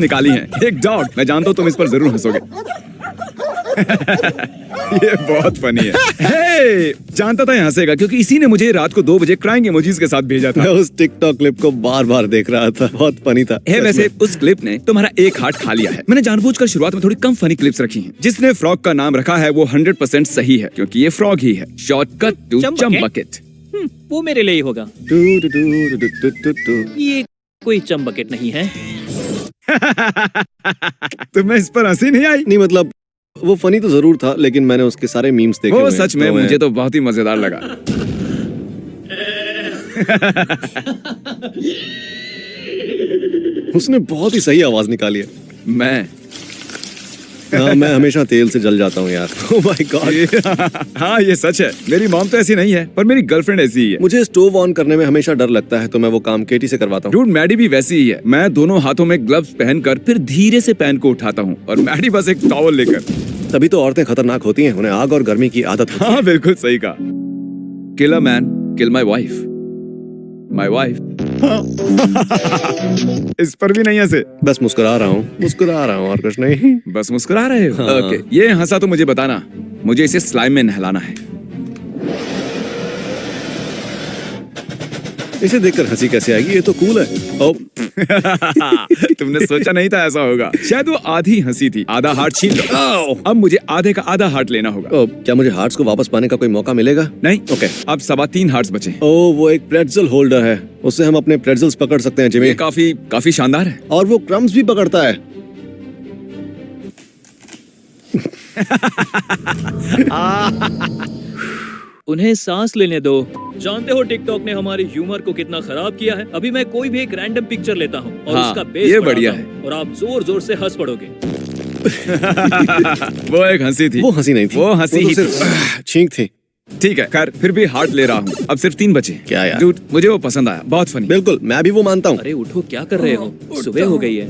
निकाली हैं। एक डॉग। मैं जानता हूँ तुम इस पर जरूर हंसोगे। ये बहुत फनी है। हे, जानता था ये हंसेगा क्योंकि इसी ने मुझे रात को 2 बजे क्राइंग इमोजीज के साथ भेजा था। मैं उस टिकटॉक क्लिप को बार बार देख रहा था, बहुत फनी था। वैसे उस क्लिप ने तुम्हारा एक हार्ट खा लिया है। मैंने जानबूझकर शुरुआत में थोड़ी कम फनी क्लिप्स रखी हैं। जिसने फ्रॉग का नाम रखा है वो 100% सही है क्योंकि ये फ्रॉग ही है। शॉर्टकट टू चम्बकेट। वो मेरे लिए ही होगा। ये कोई चम्बकेट नहीं है। तुम्हें इस पर हंसी नहीं आई? नहीं मतलब वो फनी तो जरूर था, लेकिन मैंने उसके सारे मीम्स देखे वो हुए हैं, सच में तो मुझे तो बहुत ही मजेदार लगा। उसने बहुत ही सही आवाज निकाली है। मैं हमेशा तेल से जल जाता हूँ यार। Oh my God. हाँ ये सच है। मेरी मॉम तो ऐसी नहीं है पर मेरी गर्लफ्रेंड ऐसी ही है। मुझे स्टोव ऑन करने में हमेशा डर लगता है, तो मैं वो काम केटी से करवाता हूँ। डूड मैडी भी वैसी ही है। मैं दोनों हाथों में ग्लव्स पहनकर फिर धीरे से पैन को उठाता हूँ और मैडी बस एक टॉवल लेकर। तभी तो औरतें खतरनाक होती हैं, उन्हें आग और गर्मी की आदत होती है। हाँ बिल्कुल सही कहा। Kill a man, kill my wife. My wife. इस पर भी नहीं हंसे। बस मुस्कुरा रहा हूँ और कुछ नहीं। बस मुस्कुरा रहे हो। हाँ। ओके, ये हंसा तो मुझे बताना। मुझे इसे स्लाइम में नहलाना है। इसे देखकर हंसी कैसे आएगी? ये तो कूल है। ओ तुमने सोचा नहीं था ऐसा होगा। शायद वो आधी हंसी थी। आधा हार्ट छीन लो। अब मुझे आधे का आधा हार्ट लेना होगा। क्या मुझे हार्ट्स को वापस पाने का कोई मौका मिलेगा? नहीं। ओके। अब 3.25 हार्ट्स बचे। वो एक प्रेट्जल होल्डर है, उससे हम अपने प्रेट्जल्स पकड़ सकते हैं जिमी। ये काफी शानदार है। और वो क्रम्स भी पकड़ता है। उन्हें सांस लेने दो। जानते हो टिकटॉक ने हमारे ह्यूमर को कितना खराब किया है। अभी मैं कोई भी एक रैंडम पिक्चर लेता हूँ और हाँ, उसका बेस ये बढ़ाता बढ़िया हूँ है। और आप जोर जोर से हंस पड़ोगे। वो एक हंसी थी। वो हंसी नहीं थी, वो हंसी तो ही सिर्फ छींक थी। ठीक है, खैर फिर भी हार्ट ले रहा हूँ। अब सिर्फ 3 बचे। क्या यार? Dude, मुझे वो पसंद आया, बहुत फनी। बिल्कुल, मैं भी वो मानता हूँ। अरे उठो, क्या कर रहे हो? सुबह हो गई है।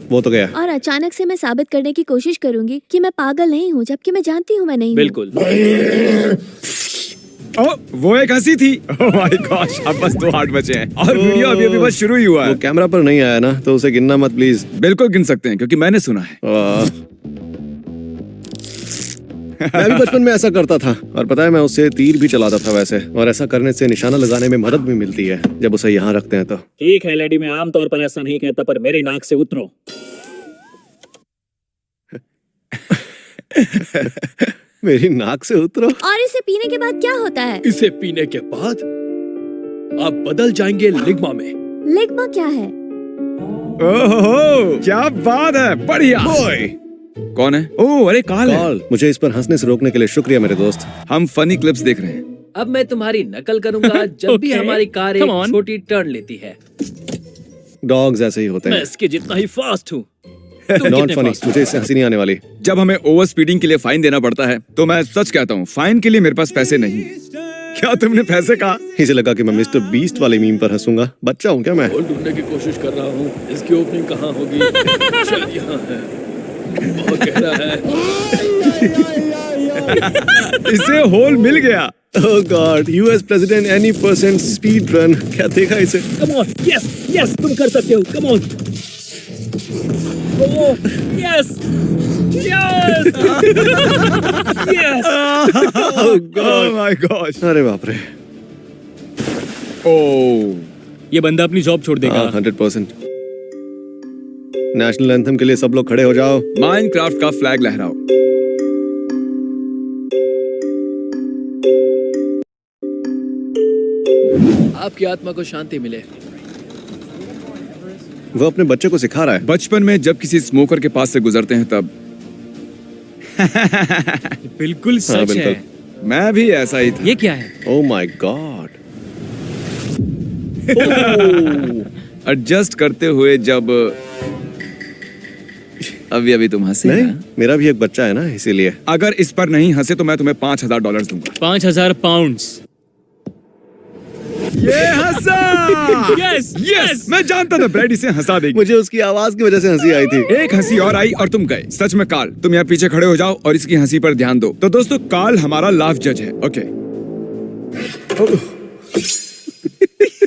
वो तो गया। और अचानक से मैं साबित करने की कोशिश करूंगी कि मैं पागल नहीं हूँ, जबकि मैं जानती हूँ मैं नहीं हूँ। बिल्कुल। वो एक हंसी थी। ओह माय गॉश, अब बस 2 हार्ट बचे हैं और वीडियो अभी बस शुरू ही हुआ है। वो कैमरा पर नहीं आया ना, तो उसे गिनना मत प्लीज। बिल्कुल गिन सकते हैं क्योंकि मैंने सुना है। मैं भी बचपन में ऐसा करता था, और पता है मैं उससे तीर भी चलाता था वैसे। और ऐसा करने से निशाना लगाने में मदद भी मिलती है जब उसे यहाँ रखते हैं तो। ठीक है लेडी, मैं आमतौर पर ऐसा नहीं कहता, पर मेरी नाक से उतरो। मेरी नाक से उतरो। और इसे पीने के बाद क्या होता है? इसे पीने के बाद आप बदल जाएंगे लिग्मा में। लिग्मा क्या है? ओह क्या बात है, बढ़िया। कौन है? ओह अरे काल है। मुझे इस पर हंसने से रोकने के लिए शुक्रिया मेरे दोस्त। हम फनी क्लिप्स देख रहे हैं। अब मैं तुम्हारी नकल करूंगा जब भी हमारी कार एक छोटी टर्न लेती है। डॉग्स ऐसे ही होते मैं हैं। इसके जितना ही फास्ट हूँ। नॉट फनी, मुझे इससे हंसी नहीं आने वाली। जब हमें ओवर स्पीडिंग के लिए फाइन देना पड़ता है तो मैं सच कहता हूँ, फाइन के लिए मेरे पास पैसे नहीं। क्या तुमने पैसे कहा? इसे लगा कि मैं मिस्टर बीस्ट वाले मीम पर हंसूंगा। बच्चा हूँ क्या मैं? होल ढूंढने की कोशिश कर रहा हूँ। इसकी ओपनिंग कहाँ होगी? शायद यहाँ है। बहुत गहरा है। इसे होल मिल गया। Oh God, US president any percent speed run. क्या देखा इसे? Come on, yes, yes, तुम कर सकते हो। Come on. Oh, yes, yes, yes. Oh God, Oh my gosh. अरे बाप रे। ओह ये बंदा अपनी जॉब छोड़ देगा। 100%। नेशनल एंथम के लिए सब लोग खड़े हो जाओ। माइनक्राफ्ट का फ्लैग लहराओ। आपकी आत्मा को शांति मिले। वो अपने बच्चे को सिखा रहा है। बचपन में जब किसी स्मोकर के पास से गुजरते हैं तब बिल्कुल हाँ, सच बिल्कुल। है। मैं भी ऐसा ही था। ये क्या है? Oh my God। एडजस्ट करते हुए जब अभी तुम हंसे नहीं, ना? मेरा भी एक बच्चा है ना, इसीलिए। अगर इस पर नहीं हंसे तो मैं तुम्हें $5,000 दूंगा। 5,000 पाउंड्स। ये हंसा। Yes, यस, मैं जानता था ब्रैड इसे हंसा देगी। मुझे उसकी आवाज की वजह से हंसी आई थी। एक हंसी और आई और तुम गए। सच में कार्ल, तुम यहाँ पीछे खड़े हो जाओ और इसकी हंसी पर ध्यान दो। तो दोस्तों, कार्ल हमारा लाफ जज है। ओके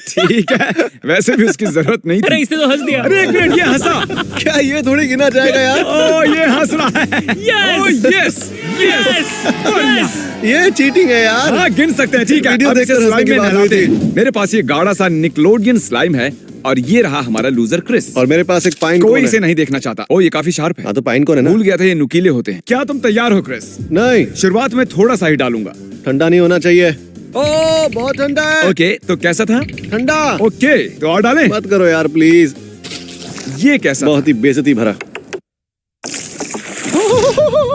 ठीक है, वैसे भी उसकी जरूरत नहीं अरे थी। इसने तो हंस दिया। अरे एक मिनट, ये हंसा। क्या ये थोड़ी गिना जाएगा यार? ओ ये हंस रहा है। Yes! यस यस, बढ़िया। ये चीटिंग है यार। हाँ गिन सकते हैं, ठीक है। वीडियो अब इसे देखकर हंसने स्लाइम की में बात नहलाते हुई हैं। मेरे पास ये गाढ़ा सा निकलोडियन स्लाइम है और ये रहा हमारा लूजर क्रिस। और मेरे पास एक पाइन कोई कोन इसे है। नहीं देखना चाहता। ओ ये काफी शार्प है। हाँ तो पाइन कोन है ना? भूल गया था ये नुकीले होते हैं। क्या तुम तैयार हो क्रिस? नहीं, शुरुआत में थोड़ा सा ही डालूंगा। ठंडा नहीं होना चाहिए। ओ बहुत ठंडा है। ओके, तो कैसा था? ठंडा। ओके, तो और डालें? मत करो यार प्लीज। ये कैसा? बहुत ही बेइज्जती भरा।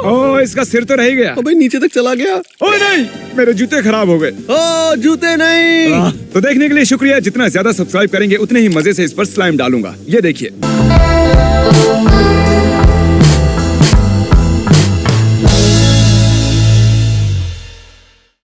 ओ इसका सिर तो रह गया। अबे नीचे तक चला गया। ओ नहीं, मेरे जूते खराब हो गए। ओ जूते नहीं। तो देखने के लिए शुक्रिया। जितना ज्यादा सब्सक्राइब करेंगे उतने ही मजे से इस पर स्लाइम डालूंगा। ये देखिए।